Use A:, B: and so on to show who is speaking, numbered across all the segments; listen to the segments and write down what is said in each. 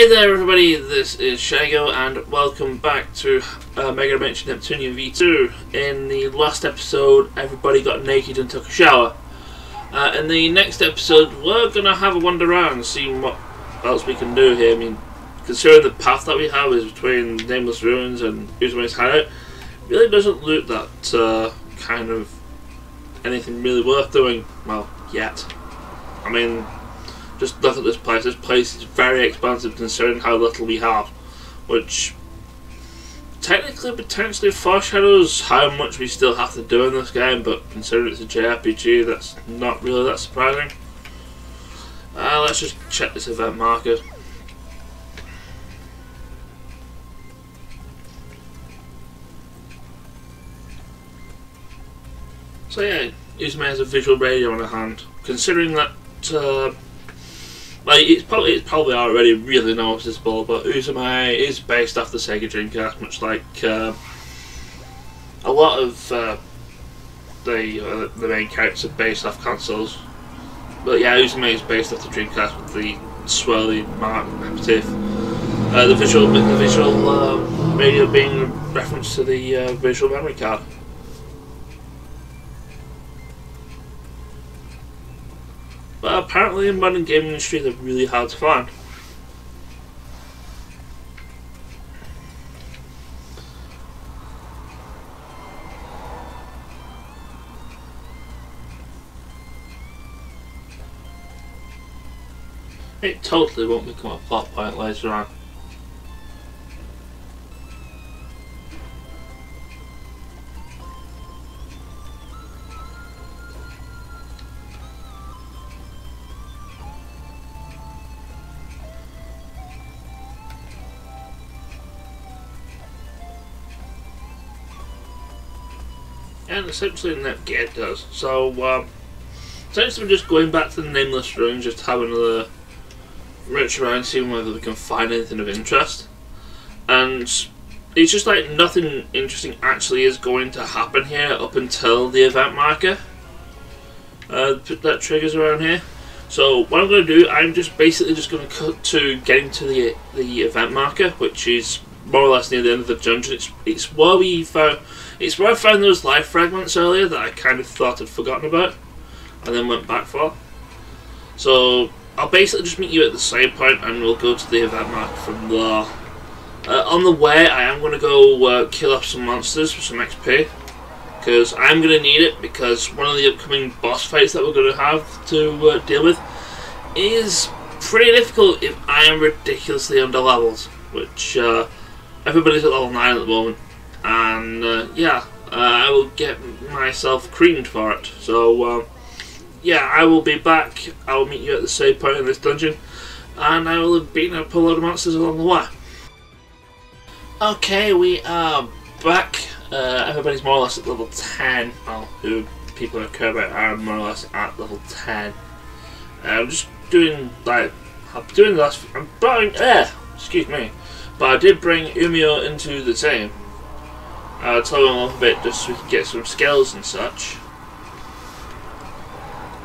A: there everybody, this is Shago and welcome back to Megadimension Neptunia V2. In the last episode everybody got naked and took a shower. In the next episode we're going to have a wander around and see what else we can do here. I mean, considering the path that we have is between Nameless Ruins and Uzume's hideout, it really doesn't look that kind of anything really worth doing, well, yet. I mean, just look at this place. This place is very expensive considering how little we have, which technically potentially foreshadows how much we still have to do in this game, but considering it's a JRPG, that's not really that surprising. Let's just check this event marker. So yeah, Uzume has a visual radio in her hand. Considering that like, it's probably already really noticeable, but Uzume is based off the Sega Dreamcast, much like a lot of the main characters are based off consoles. But yeah, Uzume is based off the Dreamcast with the swirly mark motif. The visual radio being a reference to the visual memory card. But apparently in modern gaming industry they're really hard to find. It totally won't become a plot point later on. And essentially Neptunia does. So, essentially we're just going back to the Nameless Ruins, just having another roach around, seeing whether we can find anything of interest. And it's just like nothing interesting actually is going to happen here up until the event marker that triggers around here. So what I'm going to do, I'm just basically just going to cut to getting to the event marker, which is more or less near the end of the dungeon. It's where we found. It's where I found those life fragments earlier that I kind of thought I'd forgotten about, and then went back for. So I'll basically just meet you at the same point, and we'll go to the event marker from there. On the way, I am going to go kill off some monsters for some XP, because I'm going to need it. Because one of the upcoming boss fights that we're going to have to deal with is pretty difficult if I am ridiculously underleveled, which everybody's at level 9 at the moment. And yeah, I will get myself creamed for it. So yeah, I will be back. I will meet you at the same point in this dungeon, and I will have beaten up a load of monsters along the way. Okay, we are back. Everybody's more or less at level 10. Well, who people who care about are more or less at level 10. I'm just doing like I'm bringing excuse me, but I did bring Umio into the team. I'll tell him off a bit just so we can get some skills and such.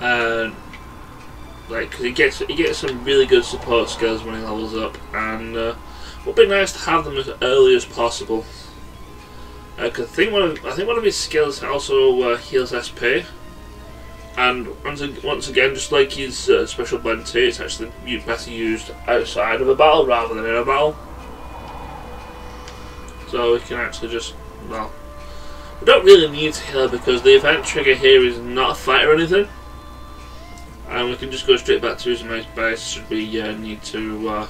A: Like, cause he gets some really good support skills when he levels up, and it would be nice to have them as early as possible. Cause I think one of his skills also heals SP, and once again, just like his special blend 2, it's actually better used outside of a battle rather than in a battle. So we can actually just, well, we don't really need to heal because the event trigger here is not a fight or anything, and we can just go straight back to Uzume's base should we need to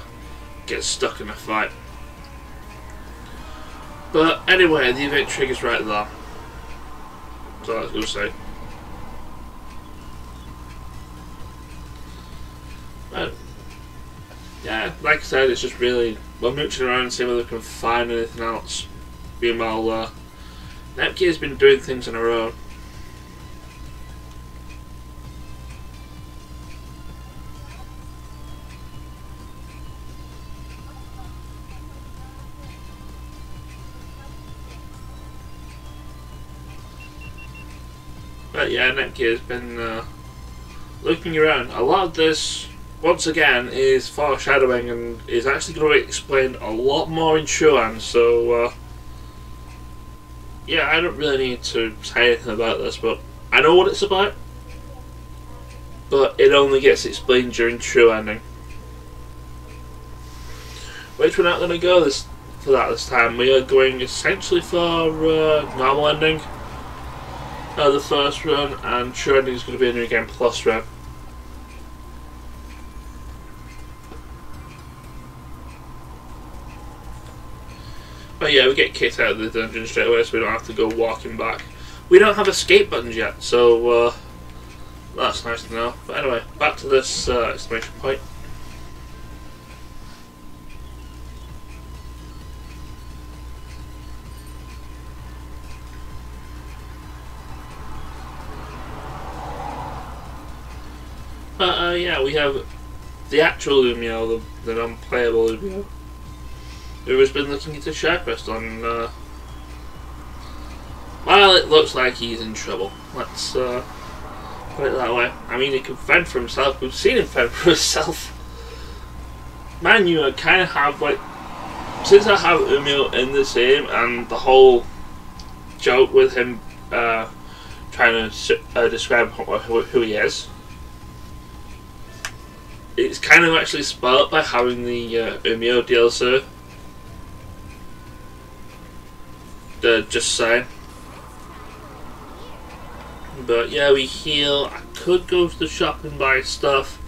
A: get stuck in a fight. But anyway, the event trigger's right there, so let's go see. But yeah, like I said, it's just really, we're mooching around and seeing whether we can find anything else. Meanwhile, Neptunia's been doing things on her own. But yeah, Neptunia's been looking around. A lot of this once again, is foreshadowing and is actually going to be explained a lot more in Shuan, so yeah, I don't really need to say anything about this, but I know what it's about, but it only gets explained during true ending. Which we're not going to go for that this time. We are going essentially for normal ending, the first run, and true ending is going to be a new game plus run. But yeah, we get kicked out of the dungeon straight away, so we don't have to go walking back. We don't have escape buttons yet, so that's nice to know. But anyway, back to this exclamation point. But yeah, we have the actual Umio, the non-playable Umio, who has been looking into Sharpest on. Well, it looks like he's in trouble. Let's put it that way. I mean, he can fend for himself. We've seen him fend for himself. Man, you kind of have, like, since I have Umio in the same, and the whole joke with him trying to describe who he is, it's kind of actually spoilt by having the Umio DLC. Just saying. But yeah, we heal. I could go to the shop and buy stuff.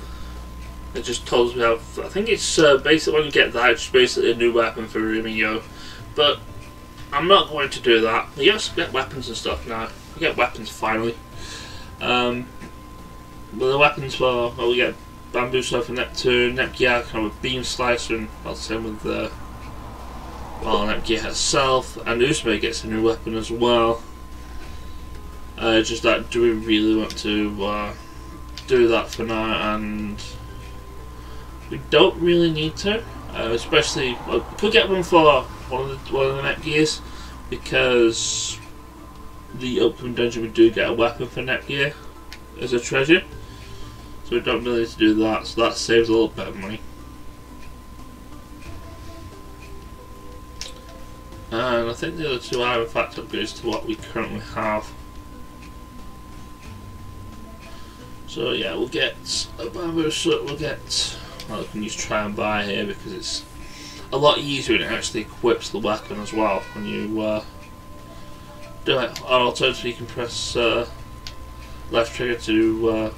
A: It just tells me how. I think it's basically when you get that, it's just basically a new weapon for Umio. But I'm not going to do that. We also get weapons and stuff now. We get weapons finally. But the weapons for, well, we get bamboo sword for Neptune, Neptunia, kind of a beam slicer, and well, same with the. Well, Neptunia herself, and Uzume gets a new weapon as well. Just that, do we really want to do that for now? And we don't really need to, especially, well, we could get one for one of the Neptuias, because the upcoming dungeon we do get a weapon for Neptunia as a treasure, so we don't really need to do that. So that saves a little bit of money. And I think the other two are in fact upgrades to what we currently have. So yeah, we'll get a bamboo sword, well, we can use try and buy here because it's a lot easier and it actually equips the weapon as well when you do it. Or alternatively, you can press left trigger to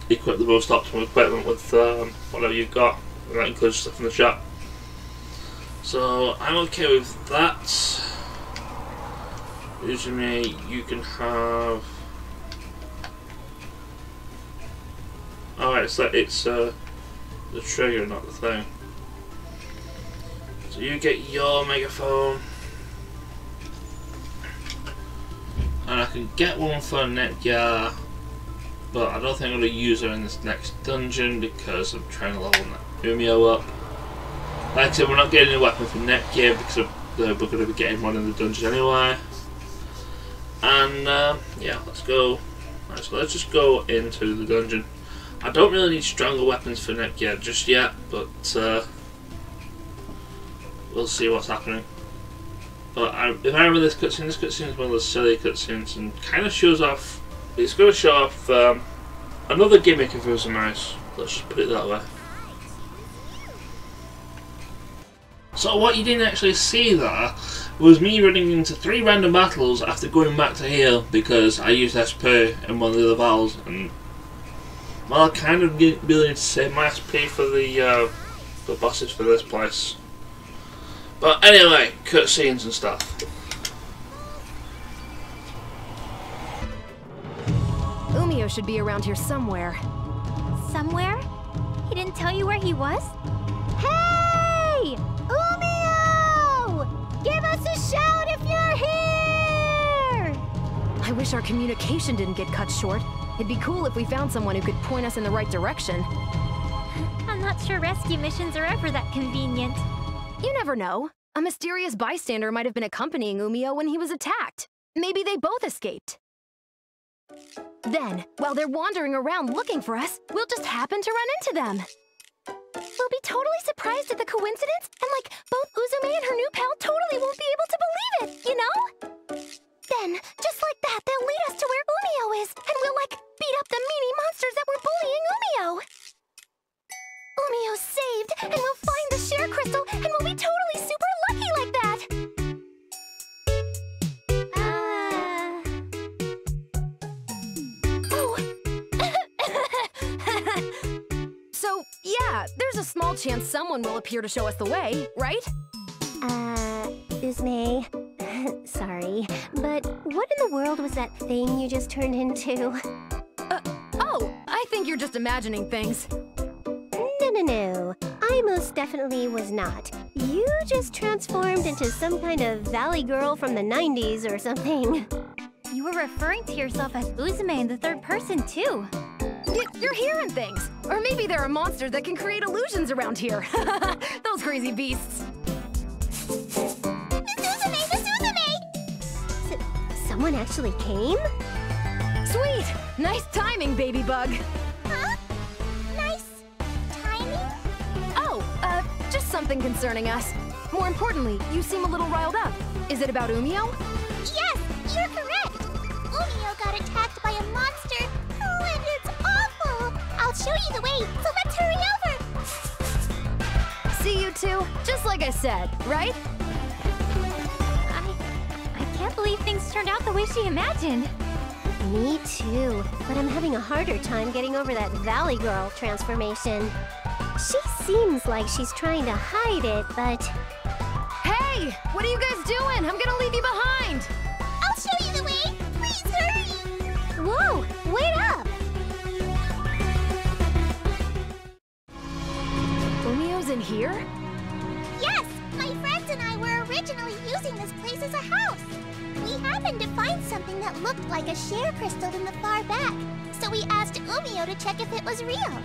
A: equip the most optimal equipment with whatever you've got, and that includes stuff in the shop. So I'm okay with that. Uzume, you can have. Alright, so it's the trigger, not the thing. So you get your megaphone, and I can get one for Neptunia, but I don't think I'm going to use her in this next dungeon because I'm trying to level Umio up. Like I said, we're not getting a weapon for Neptunia because we're going to be getting one in the dungeon anyway. And yeah, let's go. Right, so let's just go into the dungeon. I don't really need stronger weapons for Neptunia just yet, but we'll see what's happening. But if I remember this cutscene is one of those silly cutscenes and kind of shows off. It's going to show off another gimmick of Uzume's. Let's just put it that way. So what you didn't actually see there was me running into 3 random battles after going back to heal because I used SP in one of the other battles, and well, I kind of really need to save my SP for the bosses for this place. But anyway, cutscenes and stuff.
B: Umio should be around here somewhere.
C: Somewhere? He didn't tell you where he was? Hey! Umio! Give us a shout if you're here!
B: I wish our communication didn't get cut short. It'd be cool if we found someone who could point us in the right direction.
C: I'm not sure rescue missions are ever that convenient.
B: You never know. A mysterious bystander might have been accompanying Umio when he was attacked. Maybe they both escaped. Then, while they're wandering around looking for us, we'll just happen to run into them. We'll be totally surprised at the coincidence, and like, both Uzume and her new pal totally won't be able to believe it, you know? Then, just like that, they'll lead us to where Umio is, and we'll, like, beat up the meanie monsters that were bullying Umio. Umio's saved, and we'll find the share crystal, and we'll be totally super lucky like that! So, yeah, there's a small chance someone will appear to show us the way, right?
C: Uzume. Sorry, but what in the world was that thing you just turned into?
B: Oh, I think you're just imagining things.
C: No. I most definitely was not. You just transformed into some kind of valley girl from the 90s or something. You were referring to yourself as Uzume in the third person, too.
B: You're hearing things. Or maybe there are monsters that can create illusions around here. Those crazy beasts.
C: Miss Uzume! Someone actually came?
B: Sweet! Nice timing, baby bug.
C: Huh? Nice timing?
B: Oh, just something concerning us. More importantly, you seem a little riled up. Is it about Umio?
C: Yes, you're correct. Umio got attacked by a monster. Oh, and it's awful. I'll show you the way, so let's hurry over.
B: See you two? Just like I said, right?
C: I can't believe things turned out the way she imagined. Me too, but I'm having a harder time getting over that Valley Girl transformation. She seems like she's trying to hide it, but...
B: Hey! What are you guys doing? I'm gonna leave you behind!
C: I'll show you the way! Please hurry! Whoa! Wait up!
B: Umio's in here?
C: Yes! My friends and I were originally using this place as a house. We happened to find something that looked like a share crystal in the far back, so we asked Umio to check if it was real.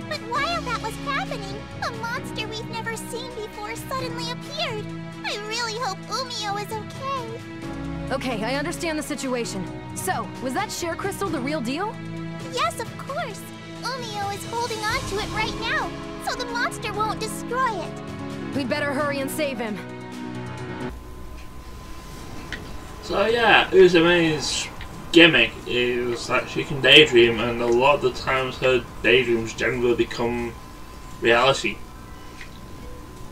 C: But while that was happening, a monster we've never seen before suddenly appeared. I really hope Umio is okay.
B: Okay, I understand the situation. So, was that share crystal the real deal?
C: Yes, of course. Umio is holding on to it right now, so the monster won't destroy it.
B: We'd better hurry and save him.
A: So yeah, Uzume's gimmick is that she can daydream, and a lot of the times her daydreams generally become reality,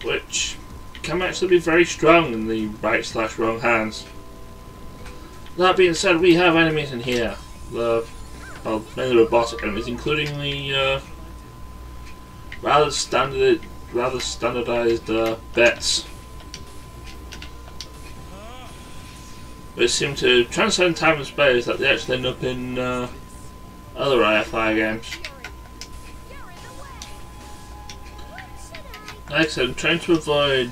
A: which can actually be very strong in the right/wrong hands. That being said, we have enemies in here. Mainly robotic enemies, including the rather standardized bets, which seem to transcend time and space, that they actually end up in other IFI games. Like I said, I'm trying to avoid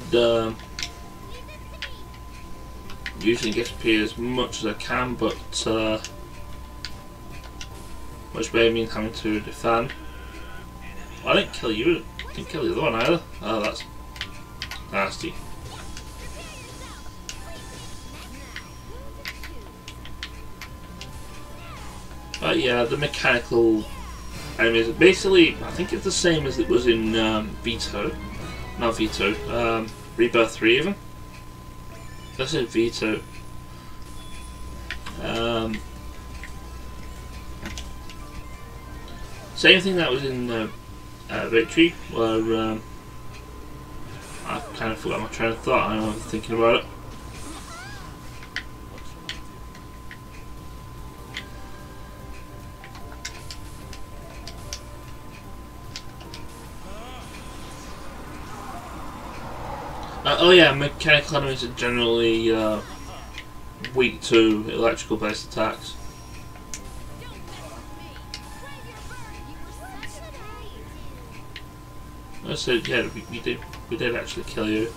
A: using XP as much as I can, but which may mean having to defend. Well, I didn't kill you, I didn't kill the other one either. Oh, that's nasty. But yeah, the mechanical enemies, basically, I think it's the same as it was in V2. Not V2, Rebirth 3 even. This is V2. Same thing that was in Victory, where I kind of forgot my train of thought. I was thinking about it. Oh yeah, mechanical enemies are generally weak to electrical based attacks. I said, yeah, we did actually kill you.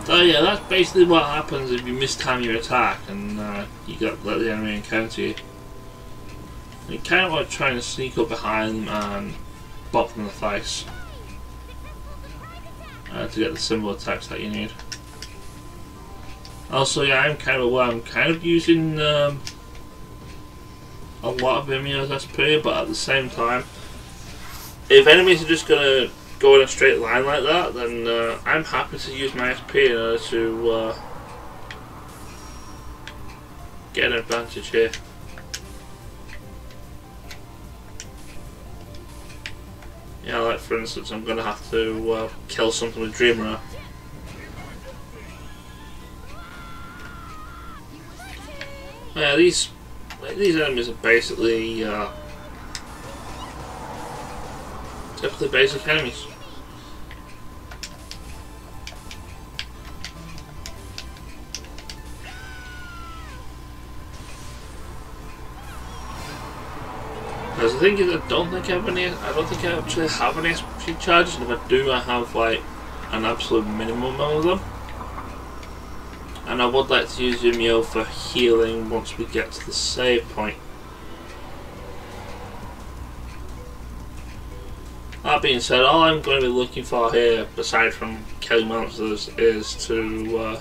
A: So yeah, that's basically what happens if you mistime your attack and you let the enemy encounter you. You kind of want to try and sneak up behind them and bop them in the face. to get the symbol attacks that you need. Also, yeah, I'm kind of aware I'm kind of using a lot of Umio's SP, but at the same time, if enemies are just gonna go in a straight line like that, then I'm happy to use my SP in order to get an advantage here. Yeah, like for instance, I'm gonna have to kill something with Dreamer. Yeah, these enemies are basically typically basic enemies. Because the thing is, I don't think I actually have any SP charges, and if I do, I have like an absolute minimum of them. And I would like to use Umio for healing once we get to the save point. That being said, all I'm going to be looking for here, aside from killing monsters, is to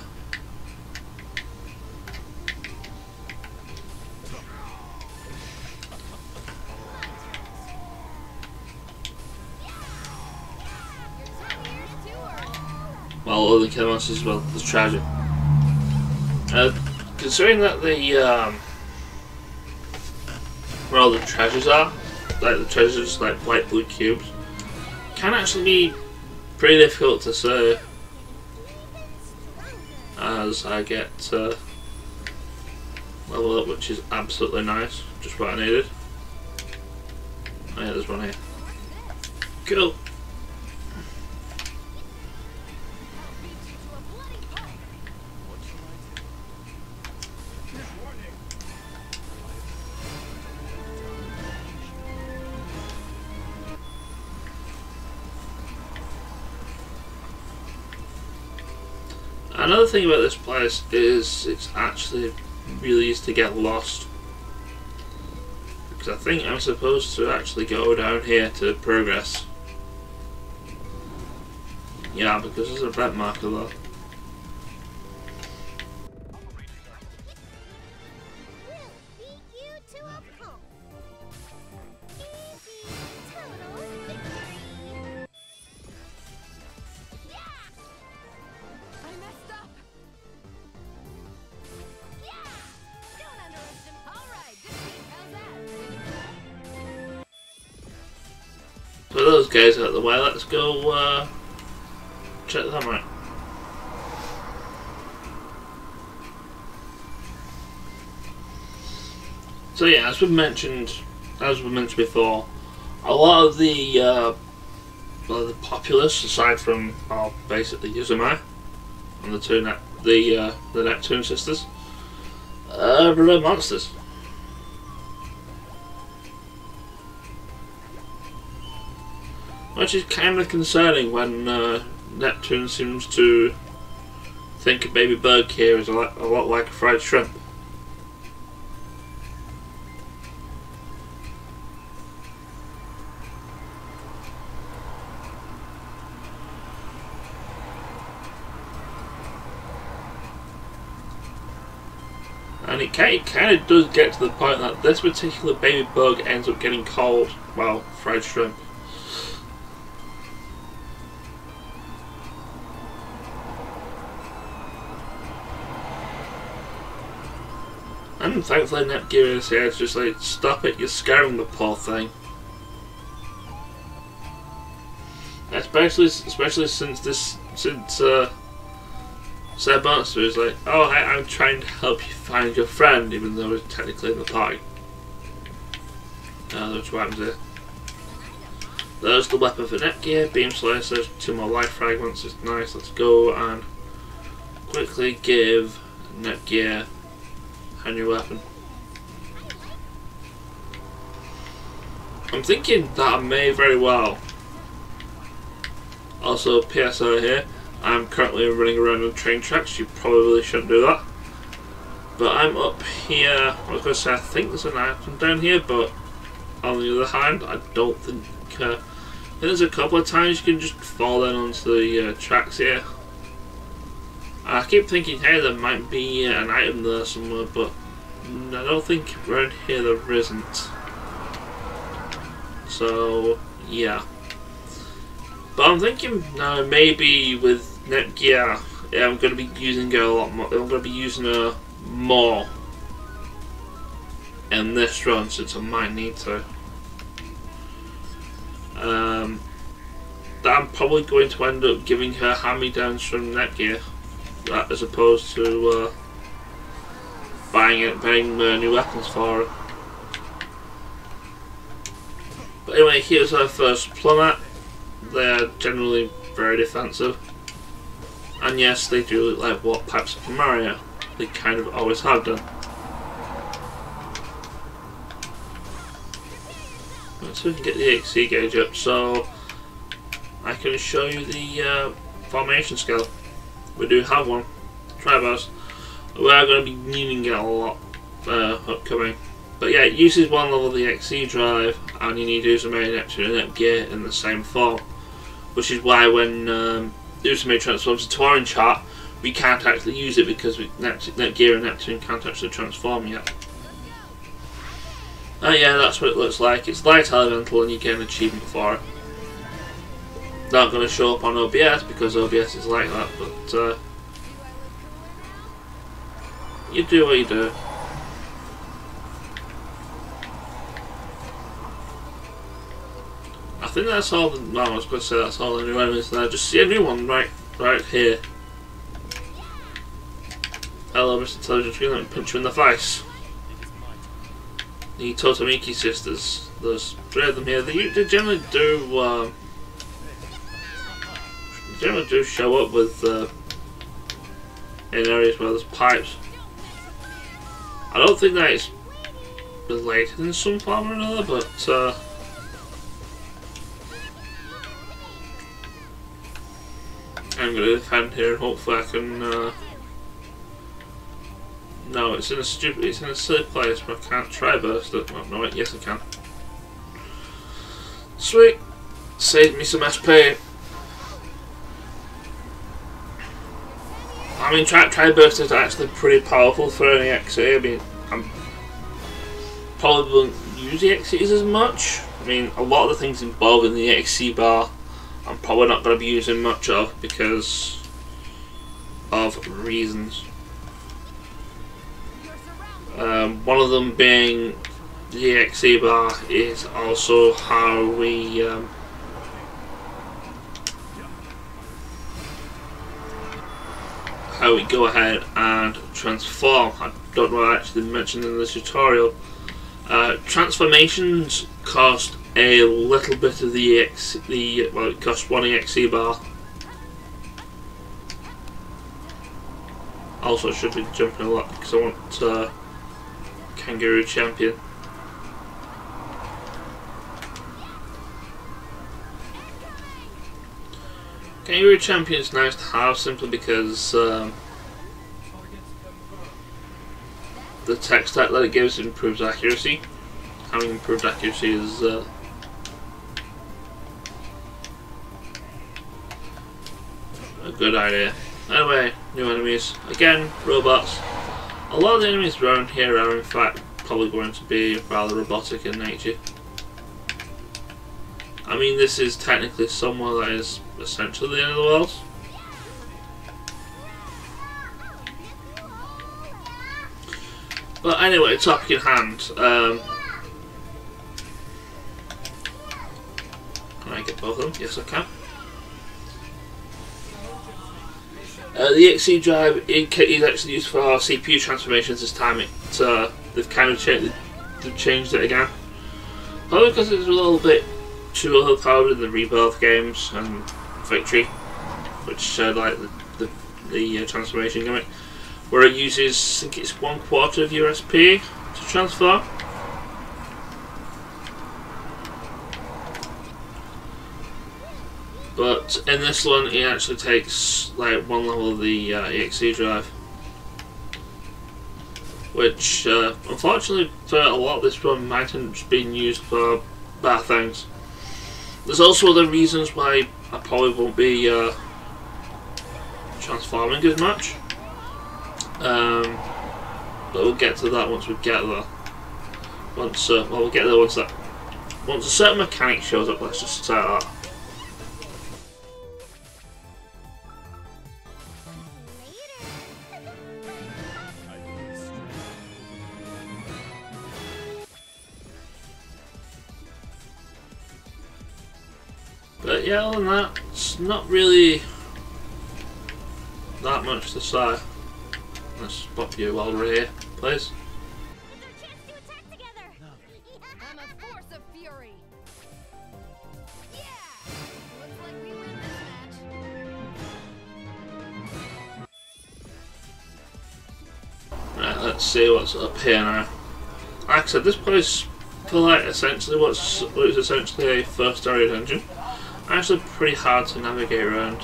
A: well, other killing monsters as well, the treasure. Considering that where all the treasures are, like the treasures like white blue cubes, can actually be pretty difficult to say as I get level up, which is absolutely nice, just what I needed. Oh yeah, there's one here. Cool. Another thing about this place is it's actually really easy to get lost, because I think I'm supposed to actually go down here to progress. Yeah, because there's a red marker there. So those guys out of the way, let's go check them out. So yeah, as we mentioned before, a lot of the populace, aside from basically Uzume and the Neptune sisters, are real monsters. Which is kind of concerning when Neptune seems to think a baby bug here is a lot like a fried shrimp. And it kind of does get to the point that this particular baby bug ends up getting called, well, fried shrimp. And thankfully Neptunia is here to just like, stop it, you're scaring the poor thing. Especially since Said Monster is like, oh hey, I'm trying to help you find your friend, even though it's technically in the party. That's what happens here. There's the weapon for Nepgear, Beam Slice, there's 2 more life fragments, it's nice. Let's go and quickly give Nepgear a new weapon. I'm thinking that I may very well. Also, PSO here, I'm currently running around on train tracks, you probably shouldn't do that. But I'm up here, I was going to say I think there's an item down here, but on the other hand, I don't think There's a couple of times you can just fall down onto the tracks here. I keep thinking, hey, there might be an item there somewhere, but I don't think around here there isn't. So, yeah. But I'm thinking now maybe with Nepgear, I'm going to be using her a lot more. I'm going to be using her more in this run, since I might need to. That I'm probably going to end up giving her hand-me-downs from Nepgear, as opposed to buying new weapons for her. But anyway, here's our first plummet. They're generally very defensive, and yes, they do look like what pipes from Mario. They kind of always have done. So we can get the XC gauge up, so I can show you the formation skill. We do have one, Tribos. We are going to be needing it a lot upcoming. But yeah, it uses one level of the XC drive, and you need Uzume, Neptunia, and Nepgear in the same form. Which is why when Uzume transforms into orange heart, we can't actually use it because Nepgear and Neptune can't actually transform yet. Yeah, that's what it looks like. It's light elemental and you get an achievement for it. Not going to show up on OBS because OBS is like that, but you do what you do. I think that's all the, no, I was going to say that's all the new enemies there. Just see a new one right here. Hello, Mr. Intelligence, let me punch you in the face. The Totomiki sisters, there's 3 of them here. They generally do show up with in areas where there's pipes. I don't think that it's related in some form or another, but I'm going to defend here and hopefully I can. No, it's in a silly place where I can't try burst it. Oh, no, wait, yes I can. Sweet! Saved me some SP. I mean, try burst is actually pretty powerful for any XE. I mean, I'm probably won't use the XEs as much. I mean, a lot of the things involved in the XC bar, I'm probably not going to be using much of because of reasons. One of them being the XE bar is also how we go ahead and transform. I don't know what I actually mentioned in the tutorial. Transformations cost a little bit of well, it costs 1 EXE bar. Also, I should be jumping a lot because I want Kangaroo Champion. Kangaroo Champion is nice to have simply because the tech stack that it gives improves accuracy. Having improved accuracy is a good idea. Anyway, new enemies. Again, robots. A lot of the enemies around here are in fact probably going to be rather robotic in nature. I mean, this is technically somewhere that is essentially the end of the world. But anyway, topic in hand. Can I get both of them? Yes, I can. The XE drive is actually used for CPU transformations this time. They've kind of changed it again. Probably because it's a little bit too overpowered in the Rebirth games and Victory, which like the transformation gimmick, where it uses, I think it's 1/4 of your SP to transform. But in this one, it actually takes like 1 level of the EXE drive, which unfortunately for a lot of this run might have been used for bad things. There's also other reasons why I probably won't be transforming as much. But we'll get to that once we get there. Once we'll get there once a certain mechanic shows up. Let's just say that. But yeah, other than that, it's not really that much to say. Let's pop you while we're here, please.
B: I'm a force of fury. Yeah! Looks like we win this match.
A: Right, let's see what's up here now. Like I said, this place for like essentially what is essentially a first area dungeon. Actually pretty hard to navigate around.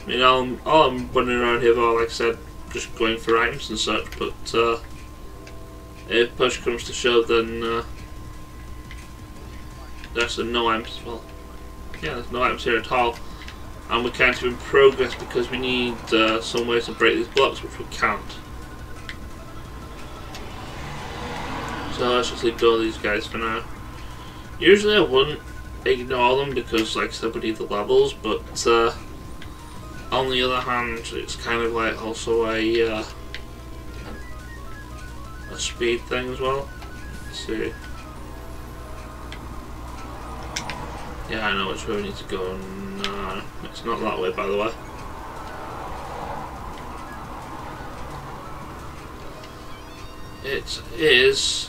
A: I mean, all I'm running around here for, like I said, just going for items and such, but if push comes to shove, then there's no items. Well, yeah, there's no items here at all, and we can't even progress because we need some way to break these blocks, which we can't. So let's just ignore these guys for now. Usually I wouldn't ignore them because, like I said, we need the levels, but on the other hand, it's kind of like also a speed thing as well. Let's see. Yeah, I know which way we need to go. No, it's not that way, by the way. It is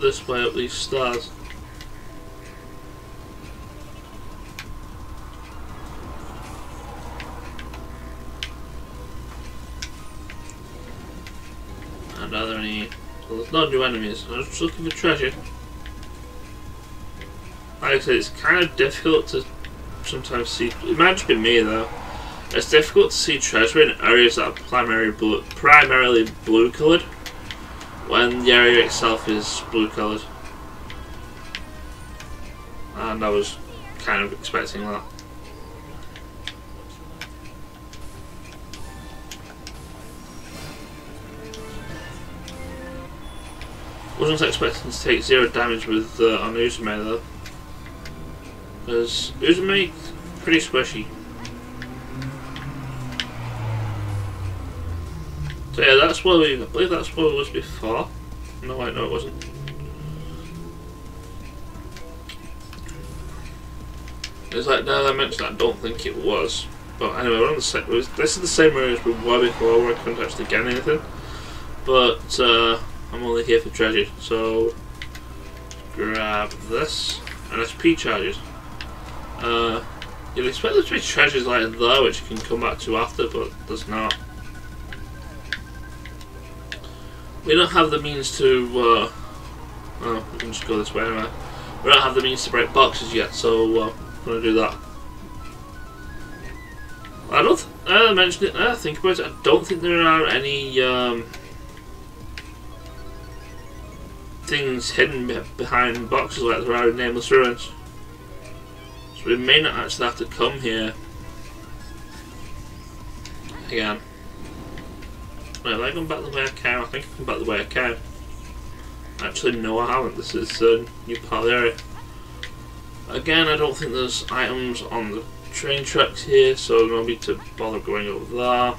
A: this way up these stairs. And are there any... Well, there's no new enemies. I was just looking for treasure. Like I said, it's kind of difficult to sometimes see... It might just be me though. It's difficult to see treasure in areas that are primarily blue coloured, when the area itself is blue coloured. And I was kind of expecting that. Wasn't expecting to take 0 damage with on Uzume though, because Uzume pretty squishy. So yeah, that's where I believe that's where it was before. No, wait, no, it wasn't. It's like now that I mentioned that, I don't think it was. But anyway, we're on the same. This is the same area as we were before, where I couldn't actually get anything. But I'm only here for treasure, so grab this and SP charges. You'd expect there to be treasures like that, which you can come back to after, but there's not. We don't have the means to. Oh, we can just go this way anyway. We don't have the means to break boxes yet, so I'm gonna do that. I don't. I mentioned it. I think about it. I don't think there are any things hidden behind boxes like there are in Nameless Ruins. So we may not actually have to come here again. Wait, have I gone back the way I came? I think I've come back the way I came. Actually, no, I haven't. This is a new part of the area. Again, I don't think there's items on the train tracks here, so no need to bother going over there.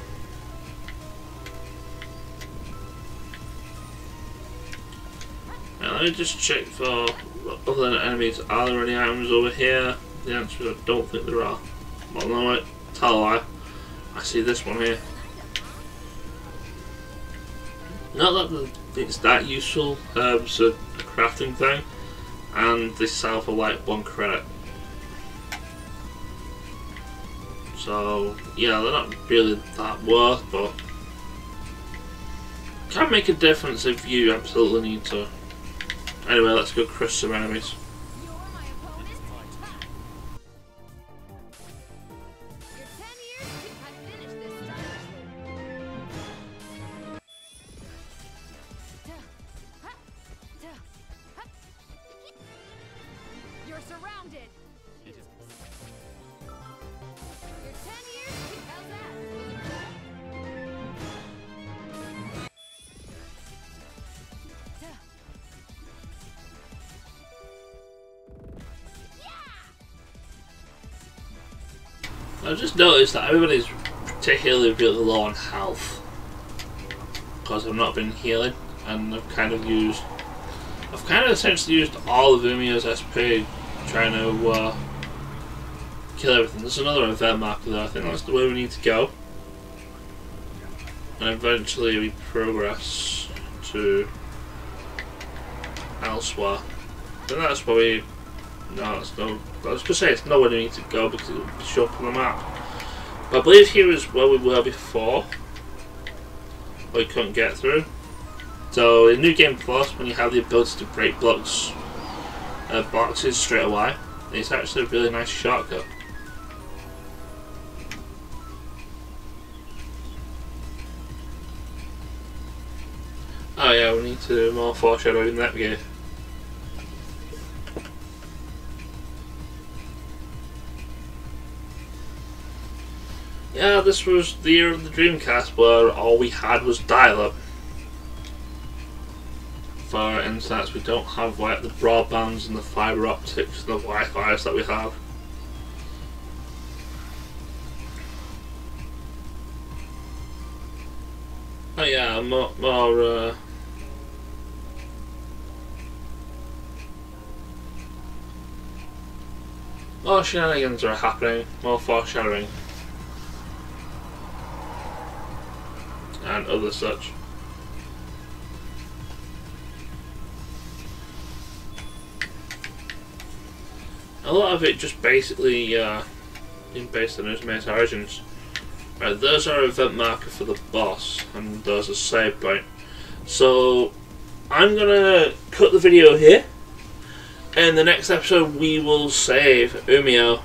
A: Now, let me just check for other than enemies. Are there any items over here? The answer is I don't think there are. Well, no, wait, tell a lie. I see this one here. Not that it's that useful, it's a crafting thing, and they sell for like 1 credit. So yeah, they're not really that worth, but can make a difference if you absolutely need to. Anyway, let's go crush some enemies. I've just noticed that everybody's particularly really low on health because I've not been healing, and I've kind of essentially used all of Umio's SP trying to kill everything. There's another event marker there. I think that's the way we need to go, and eventually we progress to elsewhere. And that's where we. No, it's no. I was gonna say it's nowhere we need to go because it'll show up on the map. But I believe here is where we were before, where we couldn't get through. So in New Game Plus, when you have the ability to break boxes straight away, it's actually a really nice shortcut. Oh yeah, we need to do more foreshadowing in that game. Yeah, this was the year of the Dreamcast where all we had was dial-up. For instance, we don't have like the broadbands and the fibre optics and the Wi-Fi's that we have. Oh yeah, more shenanigans are happening, more foreshadowing. And other such. A lot of it just basically based on Uzume's origins. Right, there's our event marker for the boss, and there's a save point. So I'm gonna cut the video here. In the next episode we will save Umio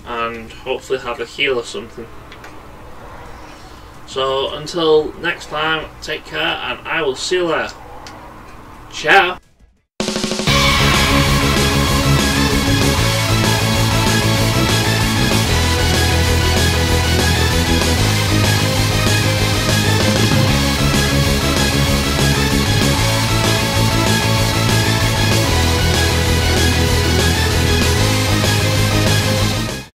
A: and hopefully have a heal or something. So until next time, take care and I will see you later. Ciao!